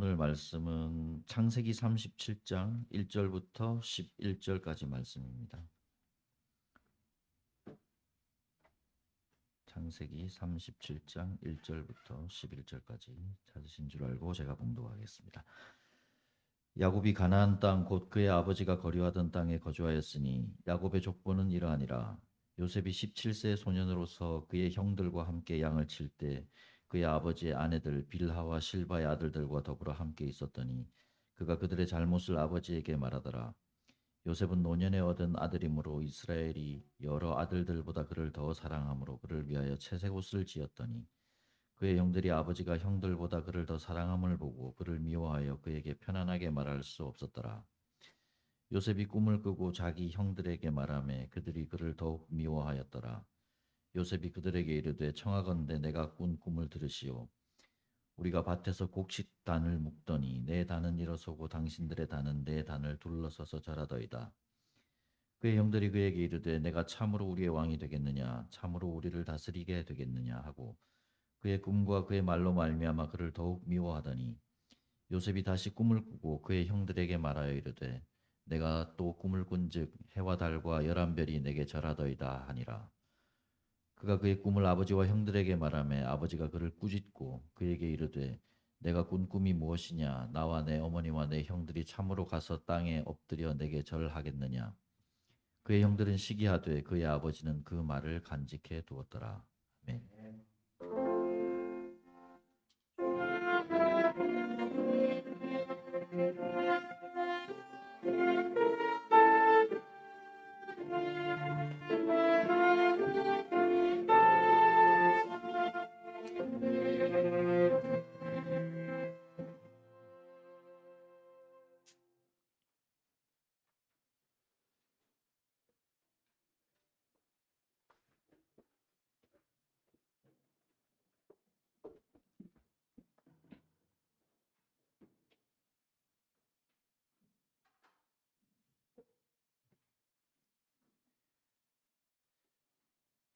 오늘 말씀은 창세기 37장 1절부터 11절까지 말씀입니다. 창세기 37장 1절부터 11절까지 찾으신 줄 알고 제가 봉독하겠습니다. 야곱이 가나안 땅 곧 그의 아버지가 거류하던 땅에 거주하였으니 야곱의 족보는 이러하니라. 요셉이 17세 소년으로서 그의 형들과 함께 양을 칠 때 그의 아버지의 아내들 빌하와 실바의 아들들과 더불어 함께 있었더니 그가 그들의 잘못을 아버지에게 말하더라. 요셉은 노년에 얻은 아들이므로 이스라엘이 여러 아들들보다 그를 더 사랑하므로 그를 위하여 채색 옷을 지었더니 그의 형들이 아버지가 형들보다 그를 더 사랑함을 보고 그를 미워하여 그에게 편안하게 말할 수 없었더라. 요셉이 꿈을 꾸고 자기 형들에게 말하매 그들이 그를 더욱 미워하였더라. 요셉이 그들에게 이르되 청하건대 내가 꾼 꿈을 들으시오. 우리가 밭에서 곡식단을 묶더니 내 단은 일어서고 당신들의 단은 내 단을 둘러서서 자라더이다. 그의 형들이 그에게 이르되 내가 참으로 우리의 왕이 되겠느냐 참으로 우리를 다스리게 되겠느냐 하고 그의 꿈과 그의 말로 말미암아 그를 더욱 미워하더니 요셉이 다시 꿈을 꾸고 그의 형들에게 말하여 이르되 내가 또 꿈을 꾼즉 해와 달과 열한 별이 내게 절하더이다 하니라. 그가 그의 꿈을 아버지와 형들에게 말하매 아버지가 그를 꾸짖고 그에게 이르되 내가 꾼 꿈이 무엇이냐 나와 내 어머니와 내 형들이 참으로 가서 땅에 엎드려 내게 절하겠느냐. 그의 형들은 시기하되 그의 아버지는 그 말을 간직해 두었더라. 아멘.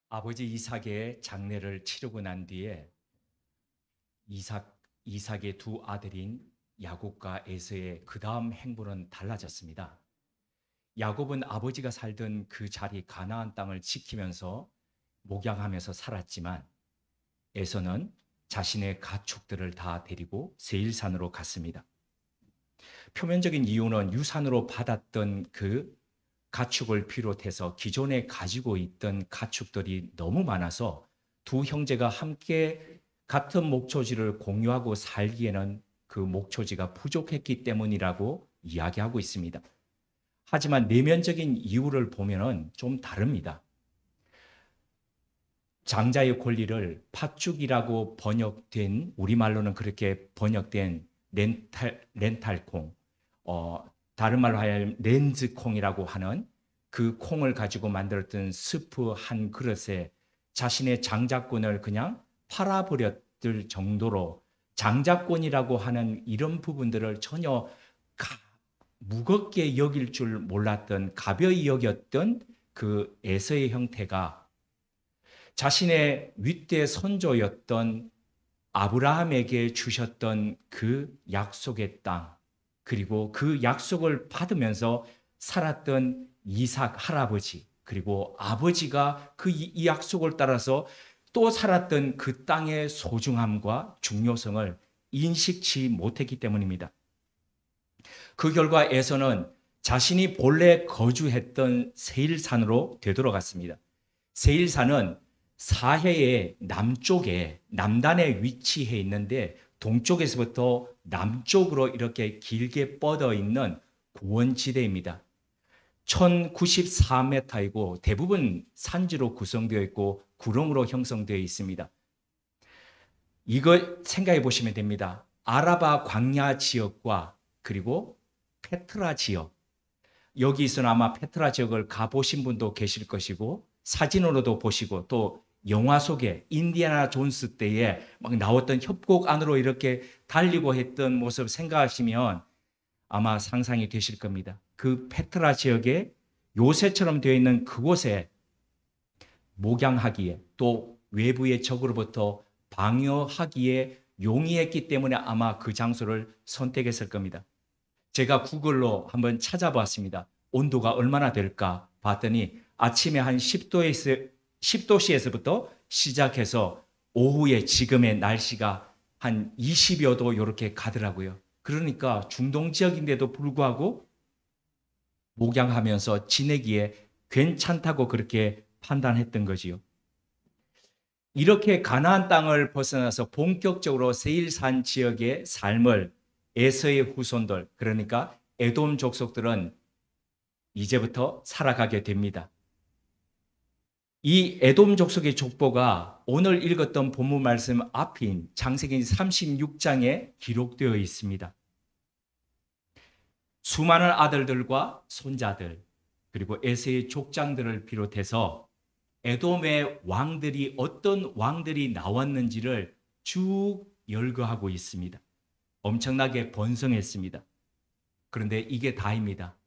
아버지 이삭의 장례를 치르고 난 뒤에 이삭의 두 아들인 야곱과 에서의 그 다음 행보는 달라졌습니다. 야곱은 아버지가 살던 그 자리 가나안 땅을 지키면서 목양하면서 살았지만 에서는 자신의 가축들을 다 데리고 세일산으로 갔습니다. 표면적인 이유는 유산으로 받았던 그 가축을 비롯해서 기존에 가지고 있던 가축들이 너무 많아서 두 형제가 함께 같은 목초지를 공유하고 살기에는 그 목초지가 부족했기 때문이라고 이야기하고 있습니다. 하지만 내면적인 이유를 보면은 좀 다릅니다. 장자의 권리를 팥죽이라고 번역된, 우리말로는 그렇게 번역된 렌탈콩, 다른 말로 하면 렌즈콩이라고 하는 그 콩을 가지고 만들었던 스프 한 그릇에 자신의 장자권을 그냥 팔아버렸을 정도로 장자권이라고 하는 이런 부분들을 전혀 무겁게 여길 줄 몰랐던, 가벼이 여겼던 그 에서의 형태가 자신의 윗대 선조였던 아브라함에게 주셨던 그 약속의 땅, 그리고 그 약속을 받으면서 살았던 이삭 할아버지, 그리고 아버지가 이 약속을 따라서 또 살았던 그 땅의 소중함과 중요성을 인식치 못했기 때문입니다. 그 결과 에서는 자신이 본래 거주했던 세일산으로 되돌아갔습니다. 세일산은 사해의 남쪽에 남단에 위치해 있는데 동쪽에서부터 남쪽으로 이렇게 길게 뻗어 있는 고원지대입니다. 1094m이고 대부분 산지로 구성되어 있고 구름으로 형성되어 있습니다. 이걸 생각해 보시면 됩니다. 아라바 광야 지역과 그리고 페트라 지역, 여기서는 아마 페트라 지역을 가보신 분도 계실 것이고 사진으로도 보시고 또 영화 속에 인디아나 존스 때에 막 나왔던 협곡 안으로 이렇게 달리고 했던 모습 생각하시면 아마 상상이 되실 겁니다. 그 페트라 지역에 요새처럼 되어 있는 그곳에 목양하기에 또 외부의 적으로부터 방어하기에 용이했기 때문에 아마 그 장소를 선택했을 겁니다. 제가 구글로 한번 찾아봤습니다. 온도가 얼마나 될까 봤더니 아침에 한 10도씨에서부터 시작해서 오후에 지금의 날씨가 한 20여 도 이렇게 가더라고요. 그러니까 중동 지역인데도 불구하고 목양하면서 지내기에 괜찮다고 그렇게 판단했던 거지요. 이렇게 가나안 땅을 벗어나서 본격적으로 세일산 지역의 삶을 에서의 후손들, 그러니까 에돔 족속들은 이제부터 살아가게 됩니다. 이 에돔 족속의 족보가 오늘 읽었던 본문 말씀 앞인 창세기 36장에 기록되어 있습니다. 수많은 아들들과 손자들, 그리고 에서의 족장들을 비롯해서 에돔의 왕들이 어떤 왕들이 나왔는지를 쭉 열거하고 있습니다. 엄청나게 번성했습니다. 그런데 이게 다입니다.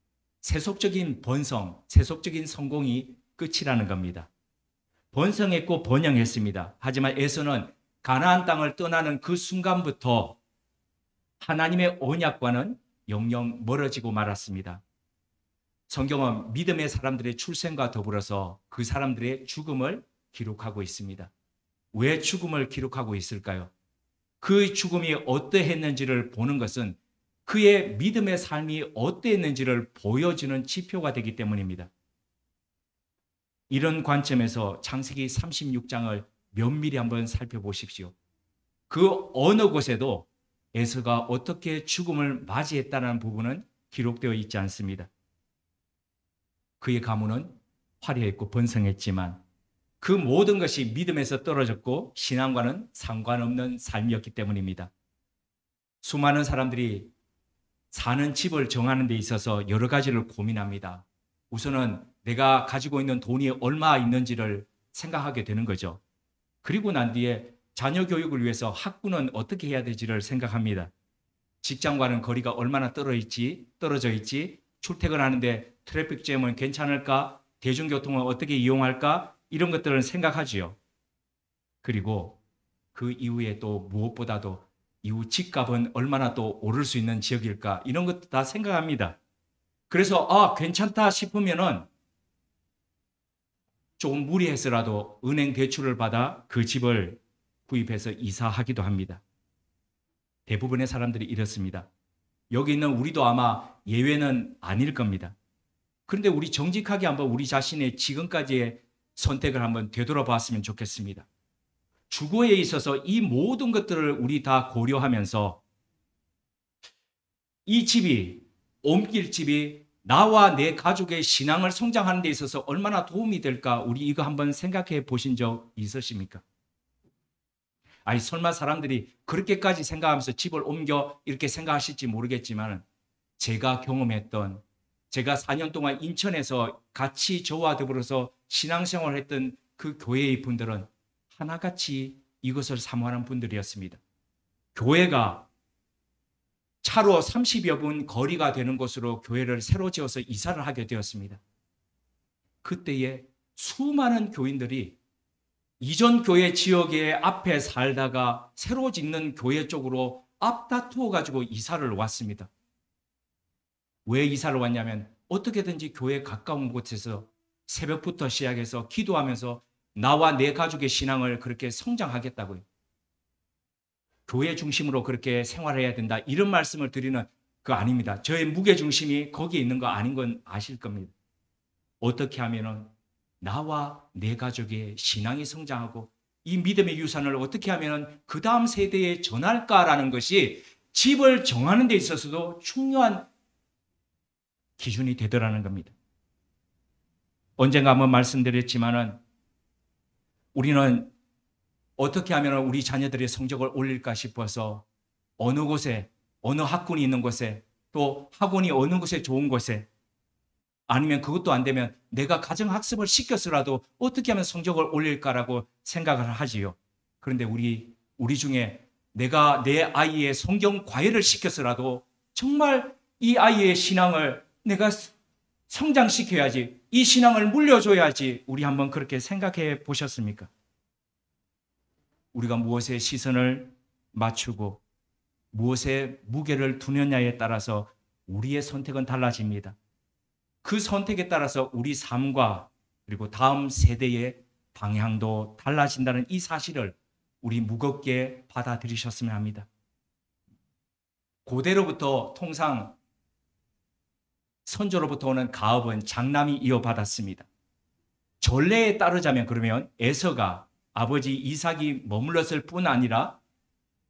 세속적인 번성, 세속적인 성공이 끝이라는 겁니다. 번성했고 번영했습니다. 하지만 에서는 가나안 땅을 떠나는 그 순간부터 하나님의 언약과는 영영 멀어지고 말았습니다. 성경은 믿음의 사람들의 출생과 더불어서 그 사람들의 죽음을 기록하고 있습니다. 왜 죽음을 기록하고 있을까요? 그 죽음이 어떠했는지를 보는 것은 그의 믿음의 삶이 어떠했는지를 보여주는 지표가 되기 때문입니다. 이런 관점에서 창세기 36장을 면밀히 한번 살펴보십시오. 그 어느 곳에도 에서가 어떻게 죽음을 맞이했다는 부분은 기록되어 있지 않습니다. 그의 가문은 화려했고 번성했지만 그 모든 것이 믿음에서 떨어졌고 신앙과는 상관없는 삶이었기 때문입니다. 수많은 사람들이 사는 집을 정하는 데 있어서 여러 가지를 고민합니다. 우선은 내가 가지고 있는 돈이 얼마 있는지를 생각하게 되는 거죠. 그리고 난 뒤에 자녀 교육을 위해서 학군은 어떻게 해야 될지를 생각합니다. 직장과는 거리가 얼마나 떨어져 있지, 출퇴근하는데 트래픽 잼은 괜찮을까, 대중교통을 어떻게 이용할까, 이런 것들을 생각하지요. 그리고 그 이후에 또 무엇보다도 이후 집값은 얼마나 또 오를 수 있는 지역일까, 이런 것도 다 생각합니다. 그래서 괜찮다 싶으면은 조금 무리해서라도 은행 대출을 받아 그 집을 구입해서 이사하기도 합니다. 대부분의 사람들이 이렇습니다. 여기 있는 우리도 아마 예외는 아닐 겁니다. 그런데 우리 정직하게 한번 우리 자신의 지금까지의 선택을 한번 되돌아봤으면 좋겠습니다. 주거에 있어서 이 모든 것들을 우리 다 고려하면서 이 집이, 옮길 집이 나와 내 가족의 신앙을 성장하는 데 있어서 얼마나 도움이 될까, 우리 이거 한번 생각해 보신 적 있으십니까? 아니 설마 사람들이 그렇게까지 생각하면서 집을 옮겨 이렇게 생각하실지 모르겠지만 제가 경험했던, 제가 4년 동안 인천에서 같이 저와 더불어서 신앙생활을 했던 그 교회의 분들은 하나같이 이것을 사모하는 분들이었습니다. 교회가 차로 30여 분 거리가 되는 곳으로 교회를 새로 지어서 이사를 하게 되었습니다. 그때에 수많은 교인들이 이전 교회 지역의 앞에 살다가 새로 짓는 교회 쪽으로 앞다투어 가지고 이사를 왔습니다. 왜 이사를 왔냐면 어떻게든지 교회 가까운 곳에서 새벽부터 시작해서 기도하면서 나와 내 가족의 신앙을 그렇게 성장하겠다고요. 교회 중심으로 그렇게 생활해야 된다, 이런 말씀을 드리는 거 아닙니다. 저의 무게중심이 거기에 있는 거 아닌 건 아실 겁니다. 어떻게 하면은 나와 내 가족의 신앙이 성장하고 이 믿음의 유산을 어떻게 하면 그 다음 세대에 전할까라는 것이 집을 정하는 데 있어서도 중요한 기준이 되더라는 겁니다. 언젠가 한번 말씀드렸지만은 우리는 어떻게 하면 우리 자녀들의 성적을 올릴까 싶어서 어느 곳에, 어느 학군이 있는 곳에, 또 학원이 어느 곳에 좋은 곳에, 아니면 그것도 안 되면 내가 가정학습을 시켜서라도 어떻게 하면 성적을 올릴까라고 생각을 하지요. 그런데 우리 중에 내가 내 아이의 성경 과외를 시켜서라도 정말 이 아이의 신앙을 내가 성장시켜야지, 이 신앙을 물려줘야지, 우리 한번 그렇게 생각해 보셨습니까? 우리가 무엇에 시선을 맞추고 무엇에 무게를 두느냐에 따라서 우리의 선택은 달라집니다. 그 선택에 따라서 우리 삶과 그리고 다음 세대의 방향도 달라진다는 이 사실을 우리 무겁게 받아들이셨으면 합니다. 고대로부터 통상 선조로부터 오는 가업은 장남이 이어받았습니다. 전례에 따르자면 그러면 에서가 아버지 이삭이 머물렀을 뿐 아니라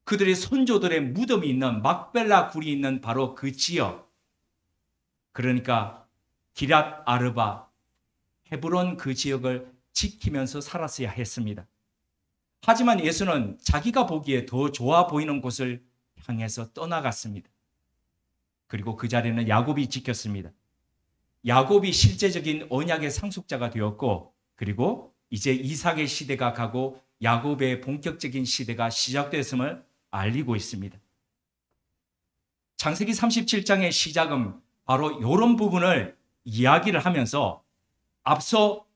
그들의 선조들의 무덤이 있는 막벨라 굴이 있는 바로 그 지역, 그러니까 기랏 아르바, 헤브론 그 지역을 지키면서 살았어야 했습니다. 하지만 예수는 자기가 보기에 더 좋아 보이는 곳을 향해서 떠나갔습니다. 그리고 그 자리는 야곱이 지켰습니다. 야곱이 실제적인 언약의 상속자가 되었고, 그리고 이제 이삭의 시대가 가고 야곱의 본격적인 시대가 시작됐음을 알리고 있습니다. 창세기 37장의 시작은 바로 이런 부분을 이야기를 하면서 앞서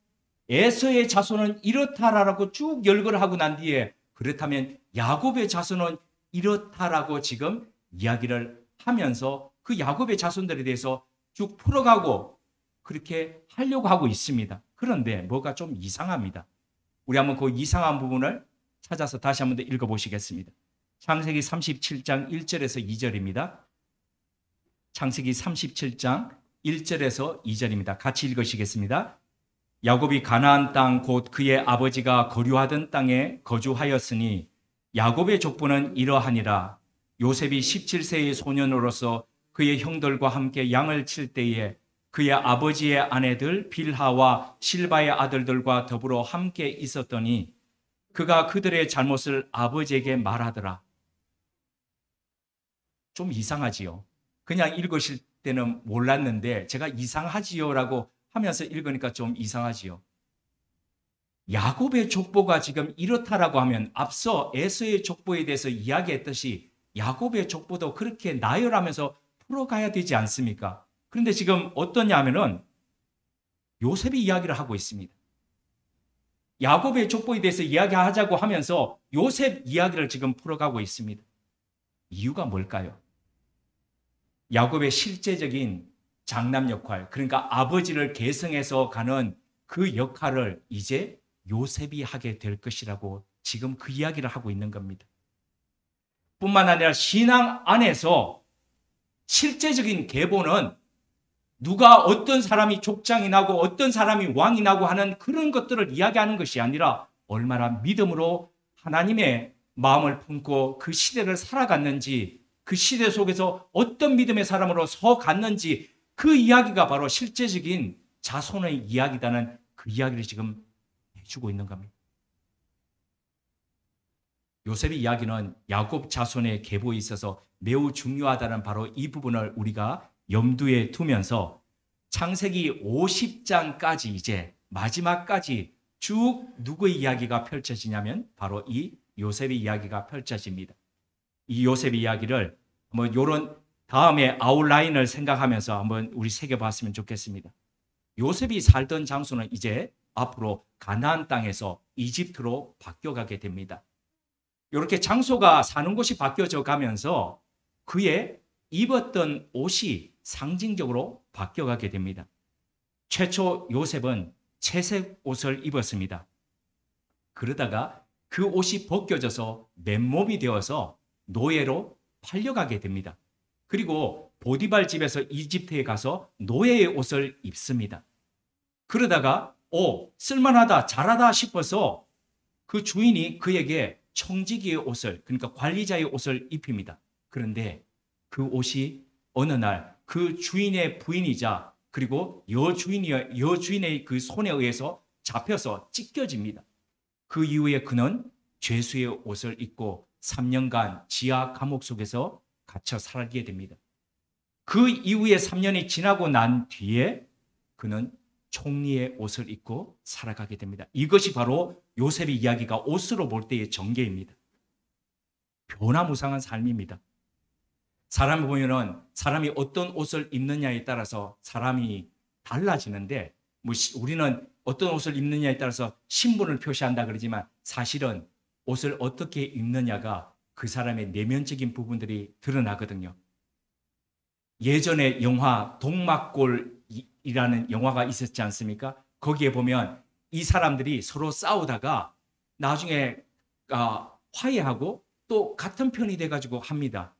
에서의 자손은 이렇다라고 쭉 열거를 하고 난 뒤에 그렇다면 야곱의 자손은 이렇다라고 지금 이야기를 하면서 그 야곱의 자손들에 대해서 쭉 풀어가고 그렇게 하려고 하고 있습니다. 그런데 뭐가 좀 이상합니다. 우리 한번 그 이상한 부분을 찾아서 다시 한번 더 읽어보시겠습니다. 창세기 37장 1절에서 2절입니다. 창세기 37장 1절에서 2절입니다. 같이 읽으시겠습니다. 야곱이 가나안 땅 곧 그의 아버지가 거류하던 땅에 거주하였으니 야곱의 족보는 이러하니라. 요셉이 17세의 소년으로서 그의 형들과 함께 양을 칠 때에 그의 아버지의 아내들 빌하와 실바의 아들들과 더불어 함께 있었더니 그가 그들의 잘못을 아버지에게 말하더라. 좀 이상하지요. 그냥 읽으실 때는 몰랐는데 제가 이상하지요라고 하면서 읽으니까 좀 이상하지요. 야곱의 족보가 지금 이렇다라고 하면 앞서 에서의 족보에 대해서 이야기했듯이 야곱의 족보도 그렇게 나열하면서 풀어가야 되지 않습니까? 그런데 지금 어떠냐 하면은 요셉이 이야기를 하고 있습니다. 야곱의 족보에 대해서 이야기하자고 하면서 요셉 이야기를 지금 풀어가고 있습니다. 이유가 뭘까요? 야곱의 실제적인 장남 역할, 그러니까 아버지를 계승해서 가는 그 역할을 이제 요셉이 하게 될 것이라고 지금 그 이야기를 하고 있는 겁니다. 뿐만 아니라 신앙 안에서 실제적인 계보는 누가 어떤 사람이 족장이 나고 어떤 사람이 왕이 나고 하는 그런 것들을 이야기하는 것이 아니라 얼마나 믿음으로 하나님의 마음을 품고 그 시대를 살아갔는지, 그 시대 속에서 어떤 믿음의 사람으로 서갔는지 그 이야기가 바로 실제적인 자손의 이야기다는 그 이야기를 지금 해주고 있는 겁니다. 요셉의 이야기는 야곱 자손의 계보에 있어서 매우 중요하다는 바로 이 부분을 우리가 염두에 두면서 창세기 50장까지 이제 마지막까지 쭉 누구의 이야기가 펼쳐지냐면 바로 이 요셉의 이야기가 펼쳐집니다. 이 요셉의 이야기를 뭐 요런 다음에 아웃라인을 생각하면서 한번 우리 새겨봤으면 좋겠습니다. 요셉이 살던 장소는 이제 앞으로 가나안 땅에서 이집트로 바뀌어가게 됩니다. 이렇게 장소가 사는 곳이 바뀌어져 가면서 그의 입었던 옷이 상징적으로 바뀌어가게 됩니다. 최초 요셉은 채색 옷을 입었습니다. 그러다가 그 옷이 벗겨져서 맨몸이 되어서 노예로 팔려가게 됩니다. 그리고 보디발 집에서 이집트에 가서 노예의 옷을 입습니다. 그러다가 쓸만하다, 잘하다 싶어서 그 주인이 그에게 청지기의 옷을, 그러니까 관리자의 옷을 입힙니다. 그런데 그 옷이 어느 날 그 주인의 부인이자 그리고 여주인의 그 손에 의해서 잡혀서 찢겨집니다. 그 이후에 그는 죄수의 옷을 입고 3년간 지하 감옥 속에서 갇혀 살게 됩니다. 그 이후에 3년이 지나고 난 뒤에 그는 총리의 옷을 입고 살아가게 됩니다. 이것이 바로 요셉의 이야기가 옷으로 볼 때의 전개입니다. 변화무쌍한 삶입니다. 사람을 보면은 사람이 어떤 옷을 입느냐에 따라서 사람이 달라지는데 우리는 어떤 옷을 입느냐에 따라서 신분을 표시한다 그러지만 사실은 옷을 어떻게 입느냐가 그 사람의 내면적인 부분들이 드러나거든요. 예전에 영화 동막골이라는 영화가 있었지 않습니까? 거기에 보면 이 사람들이 서로 싸우다가 나중에 화해하고 또 같은 편이 돼가지고 합니다.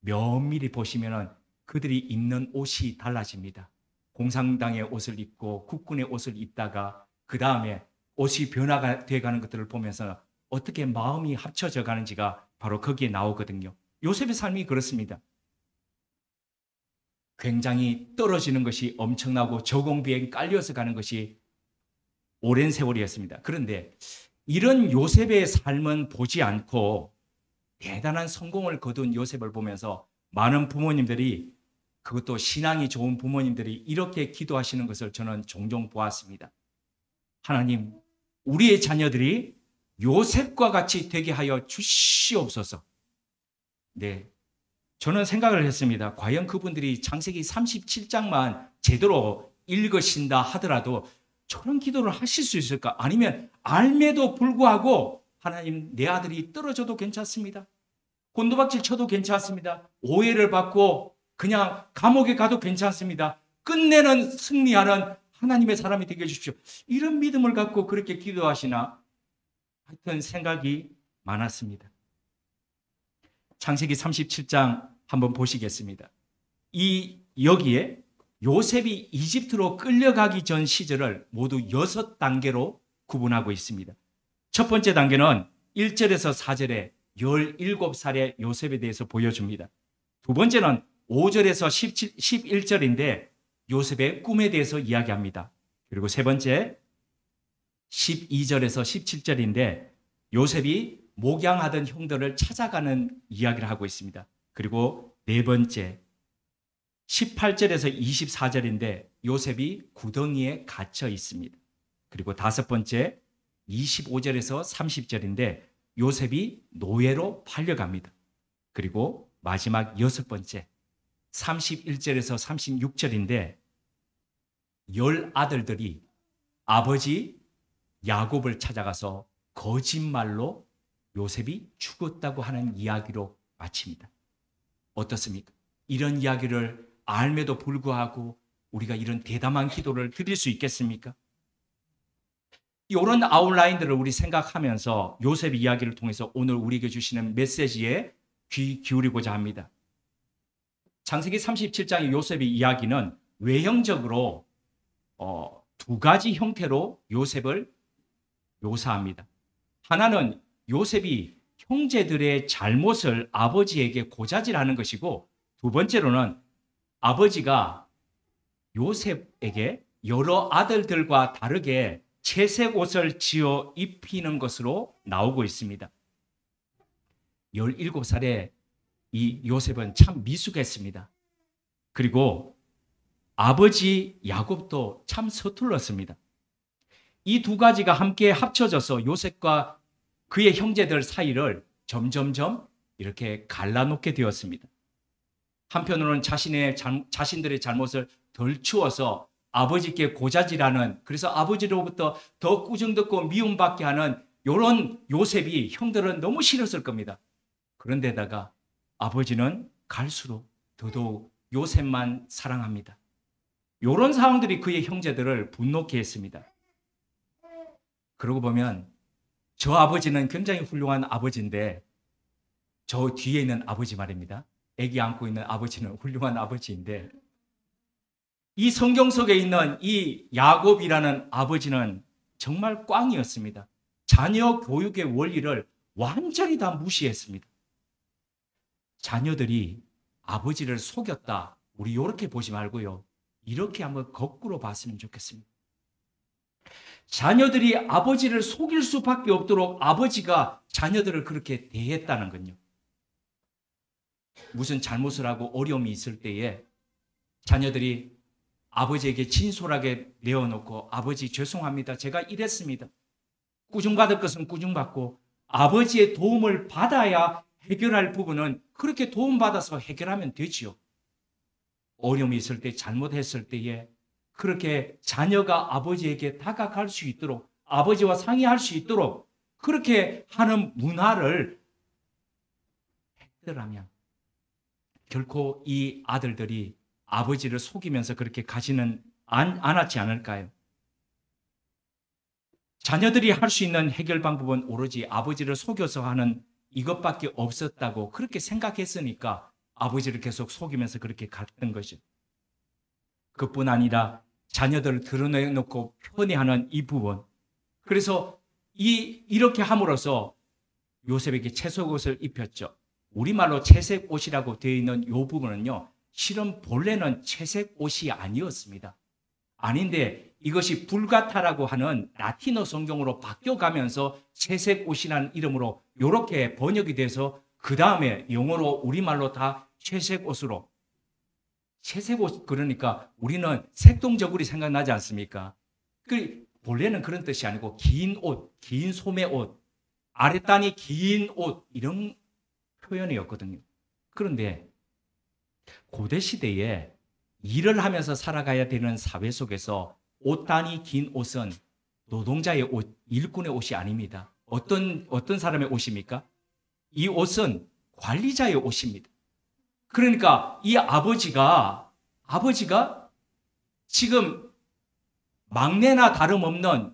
면밀히 보시면은 그들이 입는 옷이 달라집니다. 공산당의 옷을 입고 국군의 옷을 입다가 그 다음에 옷이 변화가 돼가는 것들을 보면서 어떻게 마음이 합쳐져 가는지가 바로 거기에 나오거든요. 요셉의 삶이 그렇습니다. 굉장히 떨어지는 것이 엄청나고 저공비에 깔려서 가는 것이 오랜 세월이었습니다. 그런데 이런 요셉의 삶은 보지 않고 대단한 성공을 거둔 요셉을 보면서 많은 부모님들이, 그것도 신앙이 좋은 부모님들이 이렇게 기도하시는 것을 저는 종종 보았습니다. 하나님, 우리의 자녀들이 요셉과 같이 되게 하여 주시옵소서. 네, 저는 생각을 했습니다. 과연 그분들이 창세기 37장만 제대로 읽으신다 하더라도 저런 기도를 하실 수 있을까? 아니면 알매도 불구하고 하나님, 내 아들이 떨어져도 괜찮습니다. 곤두박질 쳐도 괜찮습니다. 오해를 받고 그냥 감옥에 가도 괜찮습니다. 끝내는 승리하는 하나님의 사람이 되게 해주십시오. 이런 믿음을 갖고 그렇게 기도하시나? 하여튼 생각이 많았습니다. 창세기 37장 한번 보시겠습니다. 여기에 요셉이 이집트로 끌려가기 전 시절을 모두 6단계로 구분하고 있습니다. 첫 번째 단계는 1절에서 4절에 17살의 요셉에 대해서 보여줍니다. 두 번째는 5절에서 11절인데 요셉의 꿈에 대해서 이야기합니다. 그리고 세 번째 12절에서 17절인데 요셉이 목양하던 형들을 찾아가는 이야기를 하고 있습니다. 그리고 네 번째 18절에서 24절인데 요셉이 구덩이에 갇혀 있습니다. 그리고 다섯 번째 25절에서 30절인데 요셉이 노예로 팔려갑니다. 그리고 마지막 여섯 번째 31절에서 36절인데 10아들들이 아버지 야곱을 찾아가서 거짓말로 요셉이 죽었다고 하는 이야기로 마칩니다. 어떻습니까? 이런 이야기를 알매도 불구하고 우리가 이런 대담한 기도를 드릴 수 있겠습니까? 이런 아웃라인들을 우리 생각하면서 요셉의 이야기를 통해서 오늘 우리에게 주시는 메시지에 귀 기울이고자 합니다. 창세기 37장의 요셉의 이야기는 외형적으로 두 가지 형태로 요셉을 묘사합니다. 하나는 요셉이 형제들의 잘못을 아버지에게 고자질하는 것이고, 두 번째로는 아버지가 요셉에게 여러 아들들과 다르게 채색 옷을 지어 입히는 것으로 나오고 있습니다. 17살의 이 요셉은 참 미숙했습니다. 그리고 아버지 야곱도 참 서툴렀습니다. 이 두 가지가 함께 합쳐져서 요셉과 그의 형제들 사이를 점점점 이렇게 갈라놓게 되었습니다. 한편으로는 자신들의 잘못을 덜 추워서 아버지께 고자질하는, 그래서 아버지로부터 더 꾸중듣고 미움받게 하는 이런 요셉이 형들은 너무 싫었을 겁니다. 그런데다가 아버지는 갈수록 더더욱 요셉만 사랑합니다. 이런 상황들이 그의 형제들을 분노케 했습니다. 그러고 보면 저 아버지는 굉장히 훌륭한 아버지인데 저 뒤에 있는 아버지 말입니다. 아기 안고 있는 아버지는 훌륭한 아버지인데 이 성경 속에 있는 이 야곱이라는 아버지는 정말 꽝이었습니다. 자녀 교육의 원리를 완전히 다 무시했습니다. 자녀들이 아버지를 속였다, 우리 이렇게 보지 말고요, 이렇게 한번 거꾸로 봤으면 좋겠습니다. 자녀들이 아버지를 속일 수밖에 없도록 아버지가 자녀들을 그렇게 대했다는 건요. 무슨 잘못을 하고 어려움이 있을 때에 자녀들이 아버지에게 진솔하게 내어놓고, 아버지 죄송합니다, 제가 이랬습니다, 꾸중받을 것은 꾸중받고 아버지의 도움을 받아야 해결할 부분은 그렇게 도움받아서 해결하면 되지요. 어려움이 있을 때, 잘못했을 때에 그렇게 자녀가 아버지에게 다가갈 수 있도록, 아버지와 상의할 수 있도록 그렇게 하는 문화를 있더라면 결코 이 아들들이 아버지를 속이면서 그렇게 가지는 않았지 않을까요? 자녀들이 할 수 있는 해결 방법은 오로지 아버지를 속여서 하는 이것밖에 없었다고 그렇게 생각했으니까 아버지를 계속 속이면서 그렇게 갔던 것이죠. 그뿐 아니라 자녀들을 드러내놓고 편애하는 이 부분. 그래서 이렇게 함으로써 요셉에게 채색 옷을 입혔죠. 우리말로 채색 옷이라고 되어 있는 이 부분은요, 실은 본래는 채색 옷이 아니었습니다. 아닌데 이것이 불가타라고 하는 라틴어 성경으로 바뀌어가면서 채색 옷이라는 이름으로 이렇게 번역이 돼서 그 다음에 영어로 우리말로 다 채색 옷으로. 채색 옷, 그러니까 우리는 색동저고리 생각나지 않습니까? 본래는 그런 뜻이 아니고 긴 옷, 긴 소매 옷, 아랫단이 긴 옷, 이런 표현이었거든요. 그런데 고대 시대에 일을 하면서 살아가야 되는 사회 속에서 옷단이 긴 옷은 노동자의 옷, 일꾼의 옷이 아닙니다. 어떤 사람의 옷입니까? 이 옷은 관리자의 옷입니다. 그러니까 이 아버지가 지금 막내나 다름없는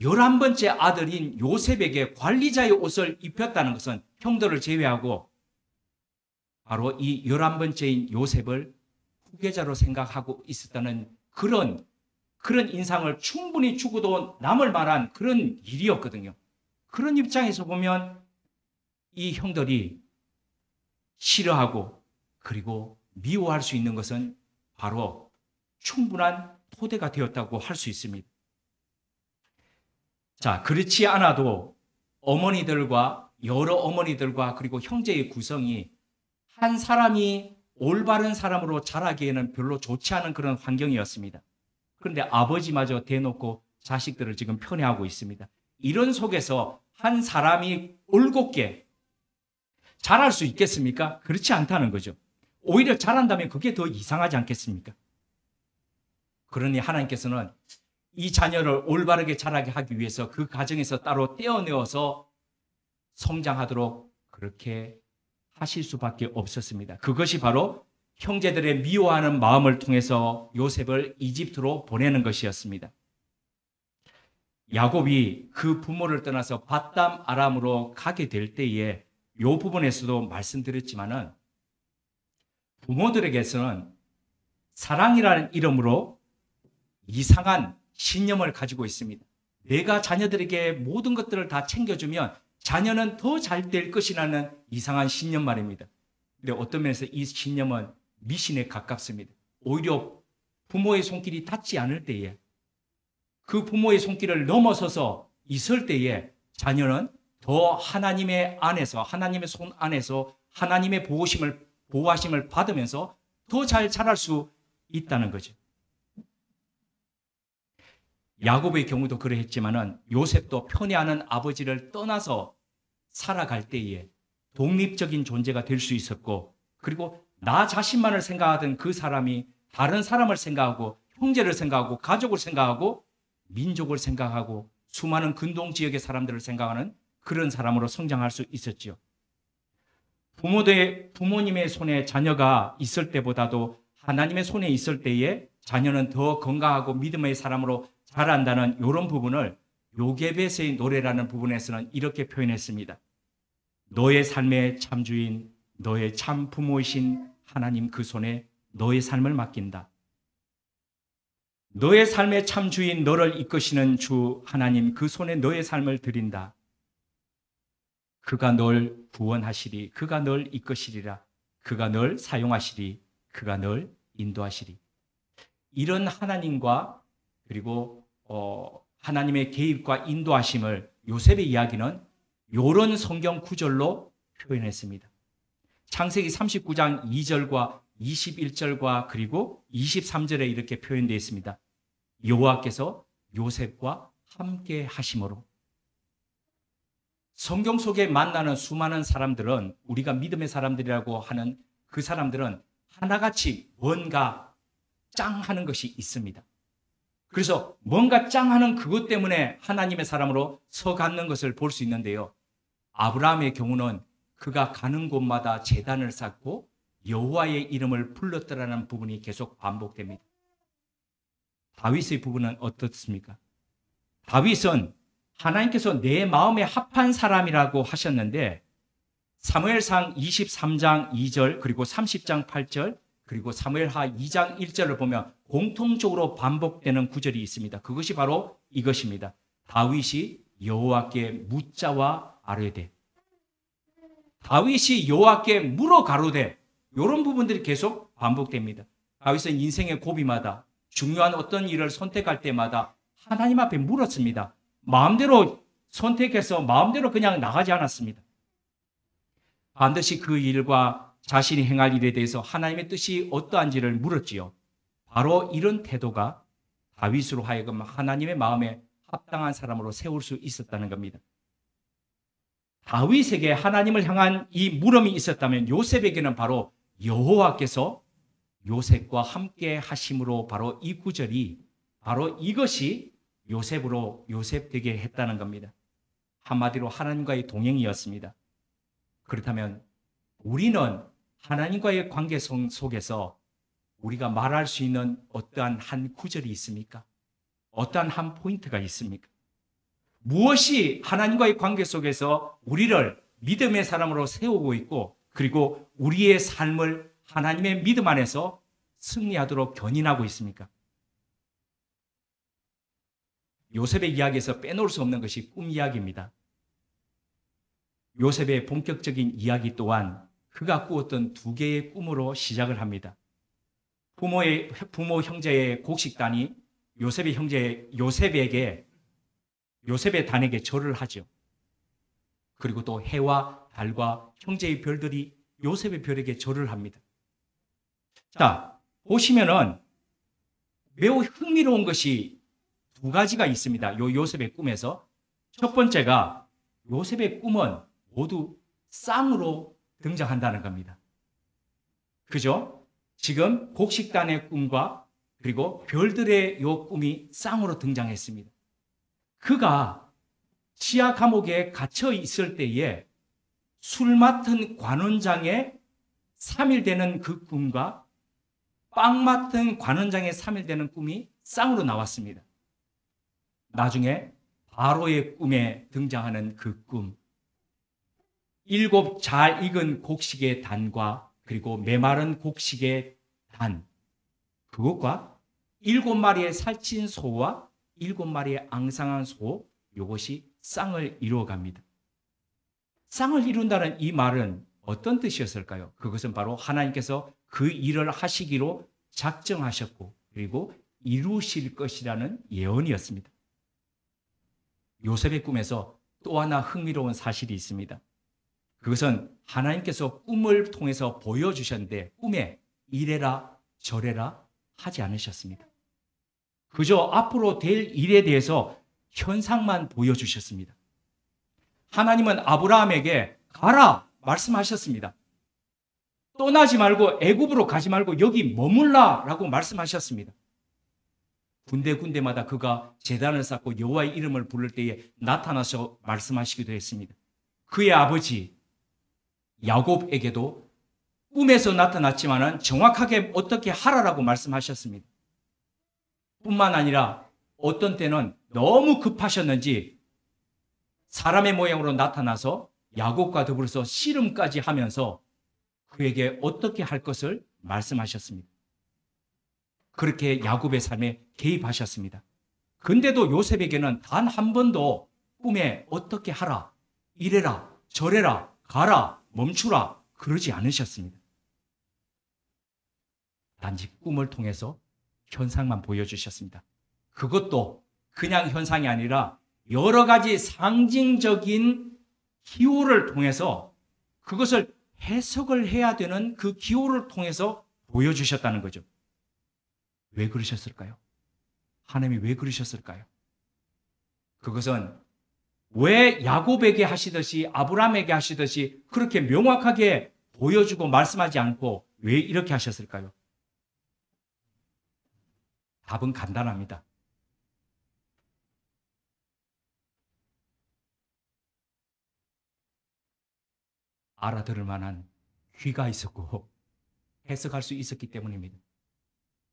11번째 아들인 요셉에게 관리자의 옷을 입혔다는 것은 형들을 제외하고 바로 이 11번째인 요셉을 후계자로 생각하고 있었다는 그런 인상을 충분히 주고도 남을 만한 그런 일이었거든요. 그런 입장에서 보면 이 형들이 싫어하고 그리고 미워할 수 있는 것은 바로 충분한 토대가 되었다고 할 수 있습니다. 자, 그렇지 않아도 어머니들과 여러 어머니들과 그리고 형제의 구성이 한 사람이 올바른 사람으로 자라기에는 별로 좋지 않은 그런 환경이었습니다. 그런데 아버지마저 대놓고 자식들을 지금 편애하고 있습니다. 이런 속에서 한 사람이 올곧게 자랄 수 있겠습니까? 그렇지 않다는 거죠. 오히려 자란다면 그게 더 이상하지 않겠습니까? 그러니 하나님께서는 이 자녀를 올바르게 자라게 하기 위해서 그 가정에서 따로 떼어내어서 성장하도록 그렇게 하실 수밖에 없었습니다. 그것이 바로 형제들의 미워하는 마음을 통해서 요셉을 이집트로 보내는 것이었습니다. 야곱이 그 부모를 떠나서 밧담 아람으로 가게 될 때에 이 부분에서도 말씀드렸지만은 부모들에게서는 사랑이라는 이름으로 이상한 신념을 가지고 있습니다. 내가 자녀들에게 모든 것들을 다 챙겨주면 자녀는 더 잘 될 것이라는 이상한 신념 말입니다. 근데 어떤 면에서 이 신념은 미신에 가깝습니다. 오히려 부모의 손길이 닿지 않을 때에 그 부모의 손길을 넘어서서 있을 때에 자녀는 더 하나님의 안에서 하나님의 손 안에서 하나님의 보호하심을 받으면서 더 잘 자랄 수 있다는 거죠. 야곱의 경우도 그러했지만은 요셉도 편애하는 아버지를 떠나서 살아갈 때에 독립적인 존재가 될 수 있었고, 그리고 나 자신만을 생각하던 그 사람이 다른 사람을 생각하고 형제를 생각하고 가족을 생각하고 민족을 생각하고 수많은 근동 지역의 사람들을 생각하는 그런 사람으로 성장할 수 있었죠. 부모님의 손에 자녀가 있을 때보다도 하나님의 손에 있을 때에 자녀는 더 건강하고 믿음의 사람으로 자란다는 이런 부분을 요게벳의 노래라는 부분에서는 이렇게 표현했습니다. 너의 삶의 참주인, 너의 참 부모이신 하나님 그 손에 너의 삶을 맡긴다. 너의 삶의 참주인 너를 이끄시는 주 하나님 그 손에 너의 삶을 드린다. 그가 널 구원하시리, 그가 널 이끄시리라, 그가 널 사용하시리, 그가 널 인도하시리. 이런 하나님과 그리고 하나님의 개입과 인도하심을 요셉의 이야기는 이런 성경 구절로 표현했습니다. 창세기 39장 2절과 21절과 그리고 23절에 이렇게 표현되어 있습니다. 여호와께서 요셉과 함께 하심으로. 성경 속에 만나는 수많은 사람들은 우리가 믿음의 사람들이라고 하는 그 사람들은 하나같이 뭔가 짱하는 것이 있습니다. 그래서 뭔가 짱하는 그것 때문에 하나님의 사람으로 서갖는 것을 볼 수 있는데요. 아브라함의 경우는 그가 가는 곳마다 제단을 쌓고 여호와의 이름을 불렀더라는 부분이 계속 반복됩니다. 다윗의 부분은 어떻습니까? 다윗은 하나님께서 내 마음에 합한 사람이라고 하셨는데 사무엘상 23장 2절 그리고 30장 8절 그리고 사무엘하 2장 1절을 보면 공통적으로 반복되는 구절이 있습니다. 그것이 바로 이것입니다. 다윗이 여호와께 묻자와 아뢰되, 다윗이 여호와께 물어 가로되, 이런 부분들이 계속 반복됩니다. 다윗은 인생의 고비마다 중요한 어떤 일을 선택할 때마다 하나님 앞에 물었습니다. 마음대로 선택해서 마음대로 그냥 나가지 않았습니다. 반드시 그 일과 자신이 행할 일에 대해서 하나님의 뜻이 어떠한지를 물었지요. 바로 이런 태도가 다윗으로 하여금 하나님의 마음에 합당한 사람으로 세울 수 있었다는 겁니다. 다윗에게 하나님을 향한 이 물음이 있었다면 요셉에게는 바로 여호와께서 요셉과 함께 하심으로 바로 이 구절이 바로 이것이 요셉 되게 했다는 겁니다. 한마디로 하나님과의 동행이었습니다. 그렇다면 우리는 하나님과의 관계 속에서 우리가 말할 수 있는 어떠한 한 구절이 있습니까? 어떠한 한 포인트가 있습니까? 무엇이 하나님과의 관계 속에서 우리를 믿음의 사람으로 세우고 있고 그리고 우리의 삶을 하나님의 믿음 안에서 승리하도록 견인하고 있습니까? 요셉의 이야기에서 빼놓을 수 없는 것이 꿈 이야기입니다. 요셉의 본격적인 이야기 또한 그가 꾸었던 두 개의 꿈으로 시작을 합니다. 부모 형제의 곡식단이 요셉의 단에게 절을 하죠. 그리고 또 해와 달과 형제의 별들이 요셉의 별에게 절을 합니다. 자, 보시면은 매우 흥미로운 것이 두 가지가 있습니다. 요셉의 꿈에서. 첫 번째가 요셉의 꿈은 모두 쌍으로 등장한다는 겁니다. 그죠? 지금 곡식단의 꿈과 그리고 별들의 요 꿈이 쌍으로 등장했습니다. 그가 지하 감옥에 갇혀 있을 때에 술 맡은 관원장의 3일 되는 그 꿈과 빵 맡은 관원장의 3일 되는 꿈이 쌍으로 나왔습니다. 나중에 바로의 꿈에 등장하는 그 꿈, 7 잘 익은 곡식의 단과 그리고 메마른 곡식의 단, 그것과 7마리의 살찐 소와 7마리의 앙상한 소, 이것이 쌍을 이루어갑니다. 쌍을 이룬다는 이 말은 어떤 뜻이었을까요? 그것은 바로 하나님께서 그 일을 하시기로 작정하셨고 그리고 이루실 것이라는 예언이었습니다. 요셉의 꿈에서 또 하나 흥미로운 사실이 있습니다. 그것은 하나님께서 꿈을 통해서 보여주셨는데 꿈에 이래라 저래라 하지 않으셨습니다. 그저 앞으로 될 일에 대해서 현상만 보여주셨습니다. 하나님은 아브라함에게 가라 말씀하셨습니다. 떠나지 말고 애굽으로 가지 말고 여기 머물라라고 말씀하셨습니다. 군데군데마다 그가 제단을 쌓고 여호와의 이름을 부를 때에 나타나서 말씀하시기도 했습니다. 그의 아버지 야곱에게도 꿈에서 나타났지만 정확하게 어떻게 하라라고 말씀하셨습니다. 뿐만 아니라 어떤 때는 너무 급하셨는지 사람의 모양으로 나타나서 야곱과 더불어서 씨름까지 하면서 그에게 어떻게 할 것을 말씀하셨습니다. 그렇게 야곱의 삶에 개입하셨습니다. 근데도 요셉에게는 단 한 번도 꿈에 어떻게 하라, 이래라, 저래라, 가라, 멈추라 그러지 않으셨습니다. 단지 꿈을 통해서 현상만 보여주셨습니다. 그것도 그냥 현상이 아니라 여러 가지 상징적인 기호를 통해서 그것을 해석을 해야 되는 그 기호를 통해서 보여주셨다는 거죠. 왜 그러셨을까요? 하나님이 왜 그러셨을까요? 그것은 왜 야곱에게 하시듯이 아브라함에게 하시듯이 그렇게 명확하게 보여주고 말씀하지 않고 왜 이렇게 하셨을까요? 답은 간단합니다. 알아들을 만한 귀가 있었고 해석할 수 있었기 때문입니다.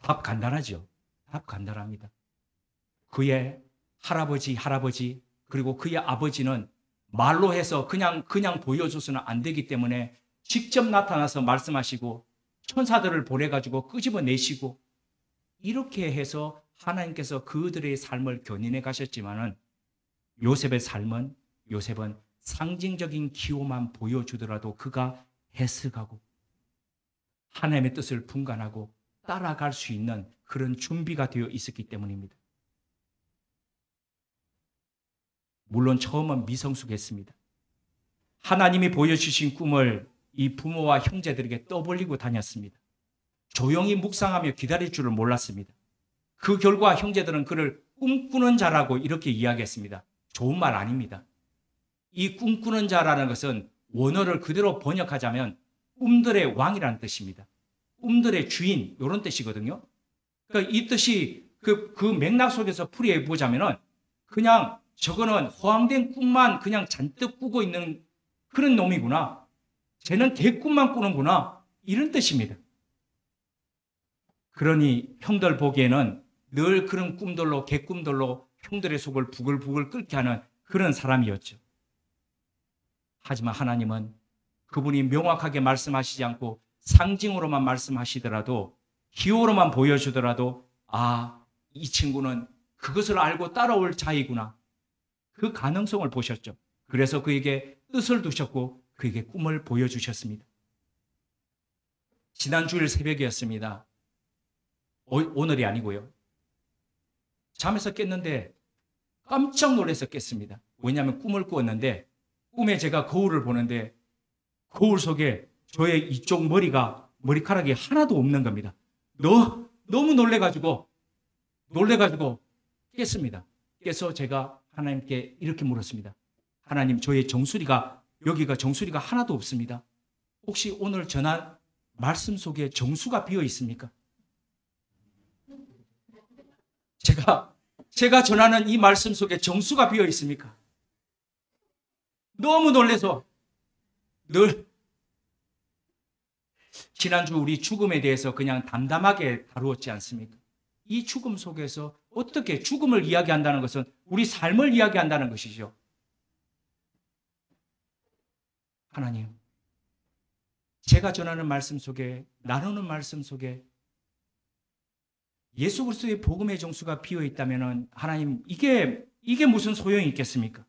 답 간단하죠. 답 간단합니다. 그의 할아버지 그리고 그의 아버지는 말로 해서 그냥 보여줘서는 안 되기 때문에 직접 나타나서 말씀하시고 천사들을 보내가지고 끄집어내시고 이렇게 해서 하나님께서 그들의 삶을 견인해 가셨지만은 요셉은 상징적인 기호만 보여주더라도 그가 해석하고 하나님의 뜻을 분간하고 따라갈 수 있는 그런 준비가 되어 있었기 때문입니다. 물론 처음은 미성숙했습니다. 하나님이 보여주신 꿈을 이 부모와 형제들에게 떠벌리고 다녔습니다. 조용히 묵상하며 기다릴 줄을 몰랐습니다. 그 결과 형제들은 그를 꿈꾸는 자라고 이렇게 이야기했습니다. 좋은 말 아닙니다. 이 꿈꾸는 자라는 것은 원어를 그대로 번역하자면 꿈들의 왕이라는 뜻입니다. 꿈들의 주인 이런 뜻이거든요. 그러니까 이 뜻이 그 맥락 속에서 풀이해 보자면은 그냥 저거는 허황된 꿈만 그냥 잔뜩 꾸고 있는 그런 놈이구나. 쟤는 개꿈만 꾸는구나. 이런 뜻입니다. 그러니 형들 보기에는 늘 그런 꿈들로 개꿈들로 형들의 속을 부글부글 끓게 하는 그런 사람이었죠. 하지만 하나님은 그분이 명확하게 말씀하시지 않고 상징으로만 말씀하시더라도 기호로만 보여주더라도 이 친구는 그것을 알고 따라올 자이구나. 그 가능성을 보셨죠. 그래서 그에게 뜻을 두셨고 그에게 꿈을 보여주셨습니다. 지난 주일 새벽이었습니다. 오늘이 아니고요. 잠에서 깼는데 깜짝 놀라서 깼습니다. 왜냐하면 꿈을 꾸었는데 꿈에 제가 거울을 보는데 거울 속에 저의 이쪽 머리카락이 하나도 없는 겁니다. 너무 놀래가지고 깼습니다. 깨서 제가 하나님께 이렇게 물었습니다. 하나님, 저의 여기가 정수리가 하나도 없습니다. 혹시 오늘 전한 말씀 속에 정수가 비어 있습니까? 제가 전하는 이 말씀 속에 정수가 비어 있습니까? 너무 놀라서 지난주 우리 죽음에 대해서 그냥 담담하게 다루었지 않습니까? 이 죽음 속에서 어떻게 죽음을 이야기한다는 것은 우리 삶을 이야기한다는 것이죠. 하나님, 제가 전하는 말씀 속에, 나누는 말씀 속에 예수 그리스도의 복음의 정수가 비어 있다면 하나님, 이게 무슨 소용이 있겠습니까?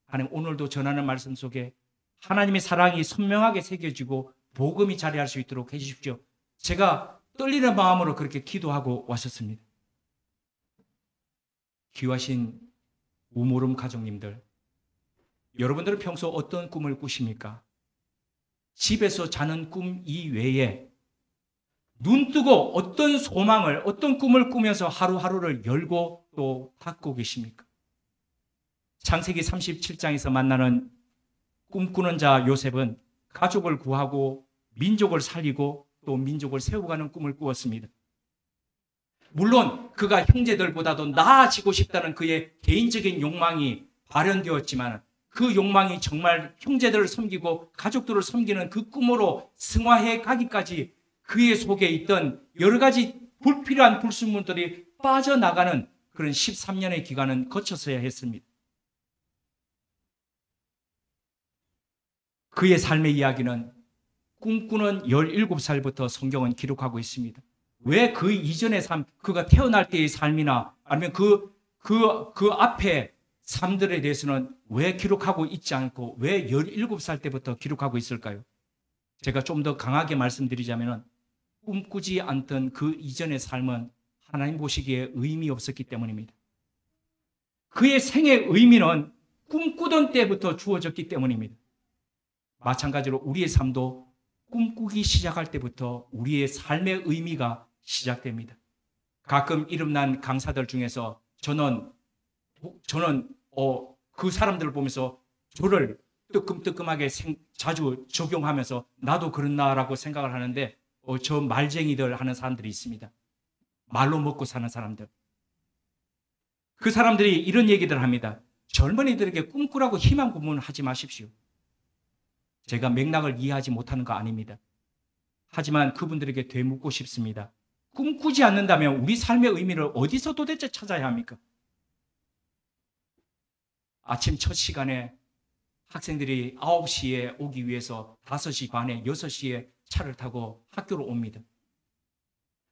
하나님, 오늘도 전하는 말씀 속에 하나님의 사랑이 선명하게 새겨지고 복음이 자리할 수 있도록 해주십시오. 제가 떨리는 마음으로 그렇게 기도하고 왔었습니다. 귀하신 우모름 가족님들, 여러분들은 평소 어떤 꿈을 꾸십니까? 집에서 자는 꿈 이외에 눈 뜨고 어떤 소망을, 어떤 꿈을 꾸면서 하루하루를 열고 또 닫고 계십니까? 창세기 37장에서 만나는 꿈꾸는 자 요셉은 가족을 구하고 민족을 살리고 또 민족을 세워가는 꿈을 꾸었습니다. 물론 그가 형제들보다도 나아지고 싶다는 그의 개인적인 욕망이 발현되었지만 그 욕망이 정말 형제들을 섬기고 가족들을 섬기는 그 꿈으로 승화해 가기까지 그의 속에 있던 여러 가지 불필요한 불순물들이 빠져나가는 그런 13년의 기간은 거쳤어야 했습니다. 그의 삶의 이야기는 꿈꾸는 17살부터 성경은 기록하고 있습니다. 왜 그 이전의 삶, 그가 태어날 때의 삶이나 아니면 그 앞에 삶들에 대해서는 왜 기록하고 있지 않고 왜 17살 때부터 기록하고 있을까요? 제가 좀 더 강하게 말씀드리자면 꿈꾸지 않던 그 이전의 삶은 하나님 보시기에 의미 없었기 때문입니다. 그의 생의 의미는 꿈꾸던 때부터 주어졌기 때문입니다. 마찬가지로 우리의 삶도 꿈꾸기 시작할 때부터 우리의 삶의 의미가 시작됩니다. 가끔 이름난 강사들 중에서 저는 그 사람들을 보면서 저를 뜨끔뜨끔하게 자주 적용하면서 나도 그렇나라고 생각을 하는데 저 말쟁이들 하는 사람들이 있습니다. 말로 먹고 사는 사람들. 그 사람들이 이런 얘기들 합니다. 젊은이들에게 꿈꾸라고 희망 고문하지 마십시오. 제가 맥락을 이해하지 못하는 거 아닙니다. 하지만 그분들에게 되묻고 싶습니다. 꿈꾸지 않는다면 우리 삶의 의미를 어디서 도대체 찾아야 합니까? 아침 첫 시간에 학생들이 9시에 오기 위해서 5시 반에 6시에 차를 타고 학교로 옵니다.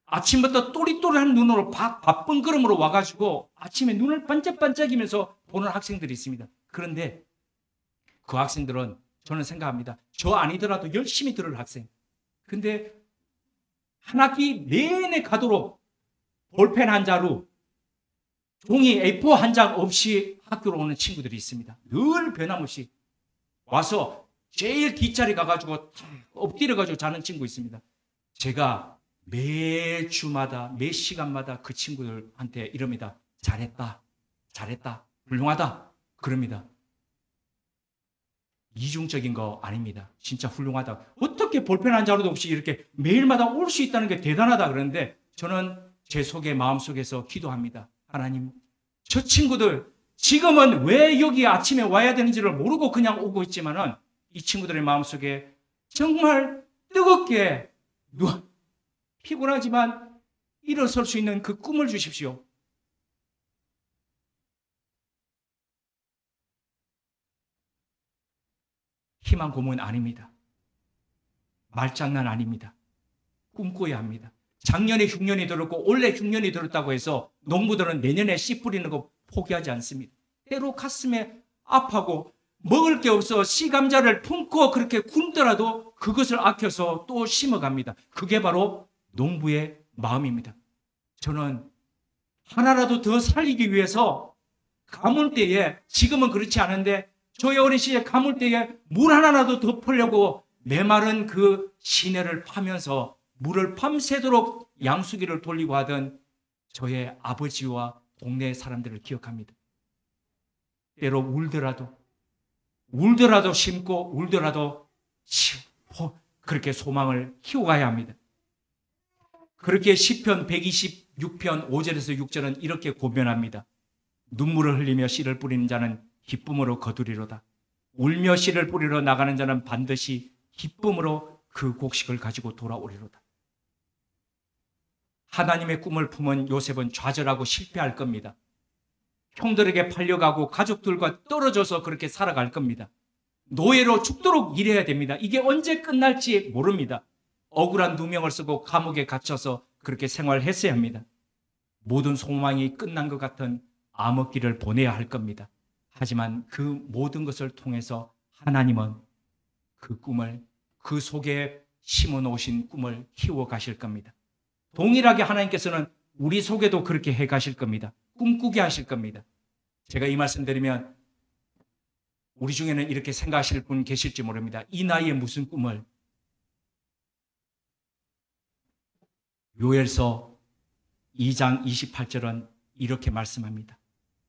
아침부터 또릿또릿한 눈으로 바쁜 걸음으로 와가지고 아침에 눈을 반짝반짝이면서 보는 학생들이 있습니다. 그런데 그 학생들은 저는 생각합니다. 저 아니더라도 열심히 들을 학생. 근데 한 학기 내내 가도록 볼펜 한 자루, 종이 A4 한 장 없이 학교로 오는 친구들이 있습니다. 늘 변함없이 와서 제일 뒷자리 가가지고 엎드려가지고 자는 친구 있습니다. 제가 매 주마다 매 시간마다 그 친구들한테 이럽니다. 잘했다, 잘했다, 훌륭하다 그럽니다. 이중적인 거 아닙니다. 진짜 훌륭하다. 어떻게 볼펜 한 자루도 없이 이렇게 매일마다 올 수 있다는 게 대단하다 그러는데 저는 제 속에 마음속에서 기도합니다. 하나님, 저 친구들 지금은 왜 여기 아침에 와야 되는지를 모르고 그냥 오고 있지만은 이 친구들의 마음속에 정말 뜨겁게 피곤하지만 일어설 수 있는 그 꿈을 주십시오. 희망 고문 아닙니다. 말장난 아닙니다. 꿈꿔야 합니다. 작년에 흉년이 들었고 올해 흉년이 들었다고 해서 농부들은 내년에 씨 뿌리는 거 포기하지 않습니다. 때로 가슴에 아파고 먹을 게 없어 씨 감자를 품고 그렇게 굶더라도 그것을 아껴서 또 심어갑니다. 그게 바로 농부의 마음입니다. 저는 하나라도 더 살리기 위해서 가물 때에, 지금은 그렇지 않은데 저의 어린 시절 가물 때에 물 하나라도 더 풀려고 메마른 그 시내를 파면서 물을 밤새도록 양수기를 돌리고 하던 저의 아버지와 동네 사람들을 기억합니다. 때로 울더라도 심고 울더라도 그렇게 소망을 키워가야 합니다. 그렇게 시편 126편 5절에서 6절은 이렇게 고변합니다. 눈물을 흘리며 씨를 뿌리는 자는 기쁨으로 거두리로다. 울며 씨를 뿌리러 나가는 자는 반드시 기쁨으로 그 곡식을 가지고 돌아오리로다. 하나님의 꿈을 품은 요셉은 좌절하고 실패할 겁니다. 형들에게 팔려가고 가족들과 떨어져서 그렇게 살아갈 겁니다. 노예로 죽도록 일해야 됩니다. 이게 언제 끝날지 모릅니다. 억울한 누명을 쓰고 감옥에 갇혀서 그렇게 생활했어야 합니다. 모든 소망이 끝난 것 같은 암흑기를 보내야 할 겁니다. 하지만 그 모든 것을 통해서 하나님은 그 꿈을, 그 속에 심어 놓으신 꿈을 키워 가실 겁니다. 동일하게 하나님께서는 우리 속에도 그렇게 해 가실 겁니다. 꿈꾸게 하실 겁니다. 제가 이 말씀 드리면 우리 중에는 이렇게 생각하실 분 계실지 모릅니다. 이 나이에 무슨 꿈을? 요엘서 2장 28절은 이렇게 말씀합니다.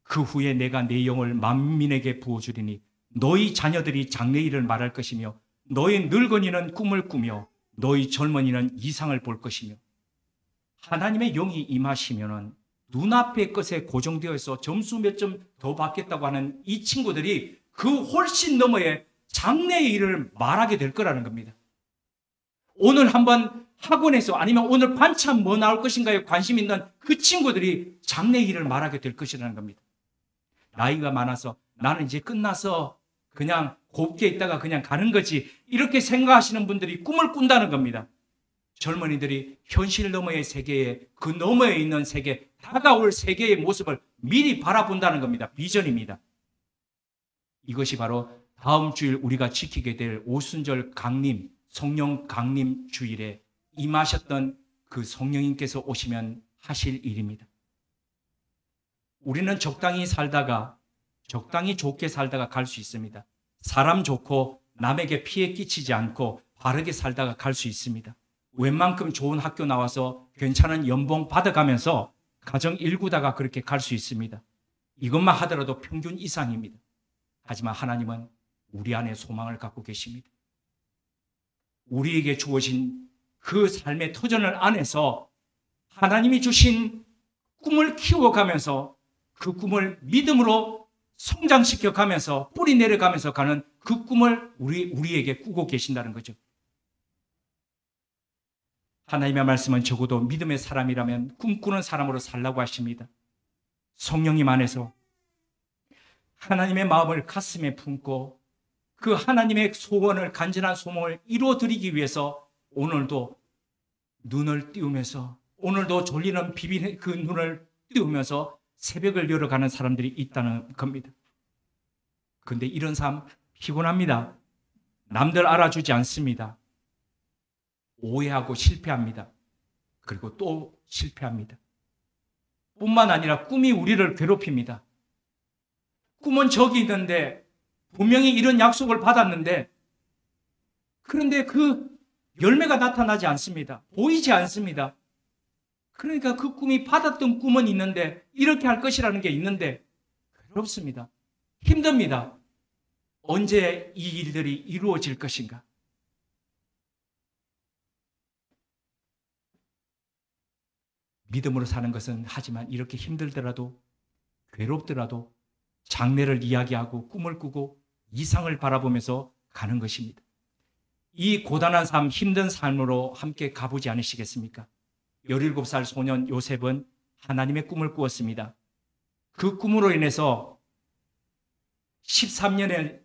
그 후에 내가 내 영을 만민에게 부어주리니 너희 자녀들이 장래일을 말할 것이며 너희 늙은이는 꿈을 꾸며 너희 젊은이는 이상을 볼 것이며. 하나님의 영이 임하시면은 눈앞의 것에 고정되어 있어 점수 몇 점 더 받겠다고 하는 이 친구들이 그 훨씬 너머에 장래의 일을 말하게 될 거라는 겁니다. 오늘 한번 학원에서 아니면 오늘 반찬 뭐 나올 것인가에 관심 있는 그 친구들이 장래의 일을 말하게 될 것이라는 겁니다. 나이가 많아서 나는 이제 끝나서 그냥 곱게 있다가 그냥 가는 거지, 이렇게 생각하시는 분들이 꿈을 꾼다는 겁니다. 젊은이들이 현실 너머의 세계에, 그 너머에 있는 세계, 다가올 세계의 모습을 미리 바라본다는 겁니다. 비전입니다. 이것이 바로 다음 주일 우리가 지키게 될 오순절 강림, 성령 강림 주일에 임하셨던 그 성령님께서 오시면 하실 일입니다. 우리는 적당히 살다가, 적당히 좋게 살다가 갈 수 있습니다. 사람 좋고 남에게 피해 끼치지 않고 바르게 살다가 갈 수 있습니다. 웬만큼 좋은 학교 나와서 괜찮은 연봉 받아가면서 가정 일구다가 그렇게 갈 수 있습니다. 이것만 하더라도 평균 이상입니다. 하지만 하나님은 우리 안에 소망을 갖고 계십니다. 우리에게 주어진 그 삶의 터전을 안에서 하나님이 주신 꿈을 키워가면서 그 꿈을 믿음으로 성장시켜가면서 뿌리 내려가면서 가는 그 꿈을 우리에게 꾸고 계신다는 거죠. 하나님의 말씀은 적어도 믿음의 사람이라면 꿈꾸는 사람으로 살라고 하십니다. 성령님 안에서 하나님의 마음을 가슴에 품고 그 하나님의 소원을, 간절한 소원을 이루어드리기 위해서 오늘도 눈을 띄우면서, 오늘도 졸리는 비비는 그 눈을 띄우면서 새벽을 열어가는 사람들이 있다는 겁니다. 그런데 이런 삶 피곤합니다. 남들 알아주지 않습니다. 오해하고 실패합니다. 그리고 또 실패합니다. 뿐만 아니라 꿈이 우리를 괴롭힙니다. 꿈은 저기 있는데 분명히 이런 약속을 받았는데 그런데 그 열매가 나타나지 않습니다. 보이지 않습니다. 그러니까 그 꿈이 받았던 꿈은 있는데 이렇게 할 것이라는 게 있는데 괴롭습니다. 힘듭니다. 언제 이 일들이 이루어질 것인가? 믿음으로 사는 것은 하지만 이렇게 힘들더라도 괴롭더라도 장래를 이야기하고 꿈을 꾸고 이상을 바라보면서 가는 것입니다. 이 고단한 삶, 힘든 삶으로 함께 가보지 않으시겠습니까? 17살 소년 요셉은 하나님의 꿈을 꾸었습니다. 그 꿈으로 인해서 13년의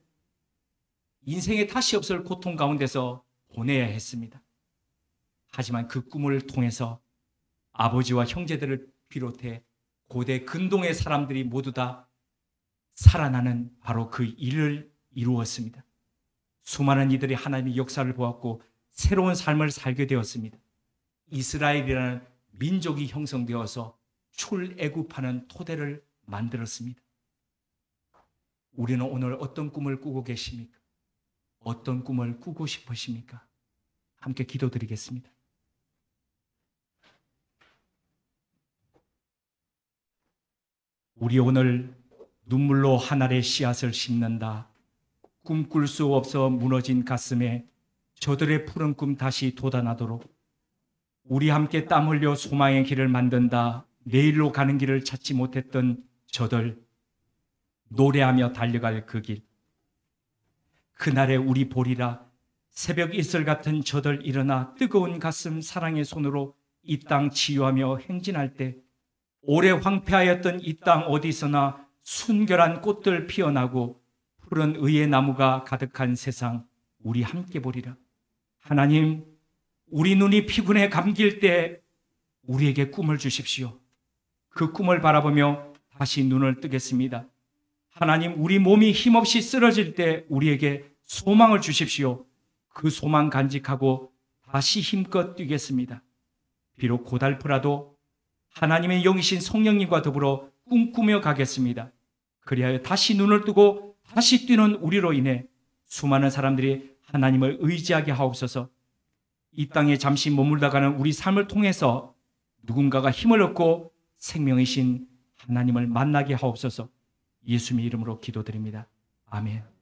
인생에 다시 없을 고통 가운데서 보내야 했습니다. 하지만 그 꿈을 통해서 아버지와 형제들을 비롯해 고대 근동의 사람들이 모두 다 살아나는 바로 그 일을 이루었습니다. 수많은 이들이 하나님의 역사를 보았고 새로운 삶을 살게 되었습니다. 이스라엘이라는 민족이 형성되어서 출애굽하는 토대를 만들었습니다. 우리는 오늘 어떤 꿈을 꾸고 계십니까? 어떤 꿈을 꾸고 싶으십니까? 함께 기도드리겠습니다. 우리 오늘 눈물로 한 알의 씨앗을 심는다. 꿈꿀 수 없어 무너진 가슴에 저들의 푸른 꿈 다시 돋아나도록 우리 함께 땀 흘려 소망의 길을 만든다. 내일로 가는 길을 찾지 못했던 저들 노래하며 달려갈 그 길. 그날에 우리 보리라. 새벽 이슬 같은 저들 일어나 뜨거운 가슴 사랑의 손으로 이 땅 치유하며 행진할 때 오래 황폐하였던 이 땅 어디서나 순결한 꽃들 피어나고 푸른 의의 나무가 가득한 세상 우리 함께 보리라. 하나님, 우리 눈이 피곤해 감길 때 우리에게 꿈을 주십시오. 그 꿈을 바라보며 다시 눈을 뜨겠습니다. 하나님, 우리 몸이 힘없이 쓰러질 때 우리에게 소망을 주십시오. 그 소망 간직하고 다시 힘껏 뛰겠습니다. 비록 고달프라도 하나님의 영이신 성령님과 더불어 꿈꾸며 가겠습니다. 그리하여 다시 눈을 뜨고 다시 뛰는 우리로 인해 수많은 사람들이 하나님을 의지하게 하옵소서. 이 땅에 잠시 머물다 가는 우리 삶을 통해서 누군가가 힘을 얻고 생명이신 하나님을 만나게 하옵소서. 예수님의 이름으로 기도드립니다. 아멘.